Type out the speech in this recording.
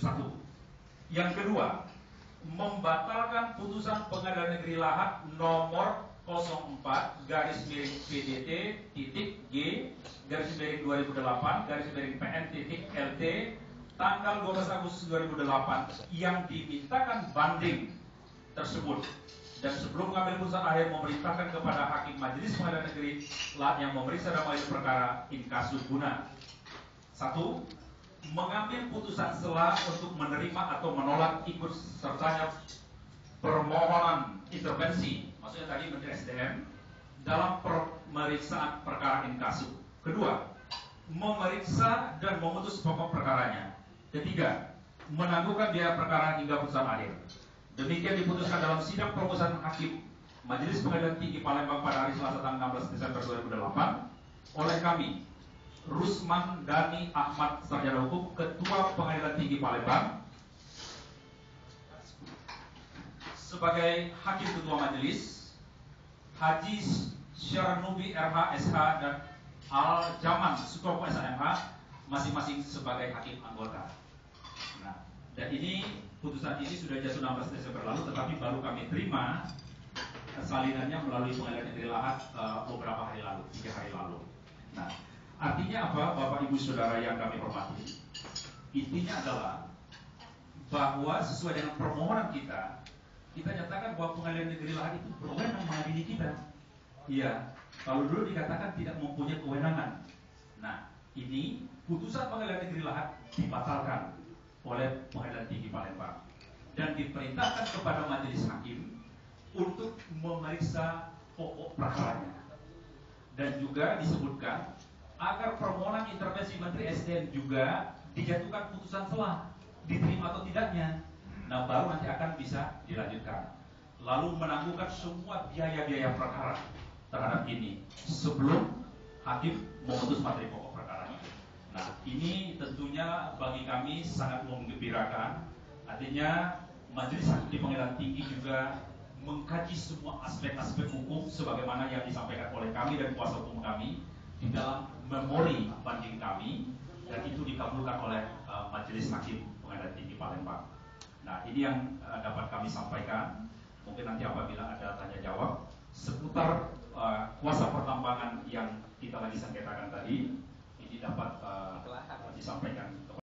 satu. Yang kedua, membatalkan putusan Pengadilan Negeri Lahat nomor 04.4-G-2008-PN.LT tanggal 12 Agustus 2008 yang dimintakan banding tersebut. Dan sebelum mengambil putusan akhir, memerintahkan kepada Hakim Majelis Pengadilan Negeri Lahat yang memeriksa dalam perkara in casu guna. 1. Mengambil putusan sela untuk menerima atau menolak ikut sertanya permohonan intervensi, maksudnya tadi Menteri SDM, dalam pemeriksaan perkara in casu. Kedua, memeriksa dan memutus pokok perkaranya. Ketiga, menangguhkan biaya perkara hingga putusan akhir. Demikian diputuskan dalam sidang perumusan Hakim Majelis Pengadilan Tinggi Palembang pada hari Selasa tanggal 16 Desember 2008 oleh kami, Rusman Dani Ahmad, Sarjana Hukum, Ketua Pengadilan Tinggi Palembang, sebagai Hakim Ketua Majelis, Haji Syarnubi RH SH dan Al Jaman Sutopo SMH, masing-masing sebagai Hakim anggota. Nah, dan ini putusan ini sudah jatuh 16 Desember lalu, tetapi baru kami terima salinannya melalui Pengadilan Negeri Lahat beberapa hari lalu, 3 hari lalu. Nah, artinya apa, Bapak Ibu Saudara yang kami hormati? Intinya adalah bahwa sesuai dengan permohonan kita nyatakan bahwa Pengadilan Negeri Lahat itu berwenang mengadili kita. Iya, kalau dulu dikatakan tidak mempunyai kewenangan. Nah, ini putusan Pengadilan Negeri Lahat dibatalkan oleh Pengadilan Tinggi Palembang dan diperintahkan kepada Majelis Hakim untuk memeriksa pokok perkaranya. Dan juga disebutkan agar permohonan intervensi Menteri SDM juga dijatuhkan putusan sela, diterima atau tidaknya. Nah, baru nanti akan bisa dilanjutkan. Lalu menangguhkan semua biaya-biaya perkara terhadap ini sebelum hakim memutus materi pokok perkara. Nah, ini tentunya bagi kami sangat menggembirakan. Artinya Majelis Hakim di Pengadilan Tinggi juga mengkaji semua aspek-aspek hukum sebagaimana yang disampaikan oleh kami dan kuasa hukum kami di dalam memori banding kami, dan itu dikabulkan oleh Majelis Hakim Pengadilan Tinggi Palembang. Nah, ini yang dapat kami sampaikan. Mungkin nanti apabila ada tanya jawab seputar kuasa pertambangan yang kita lagi sengketakan tadi, ini dapat disampaikan kepada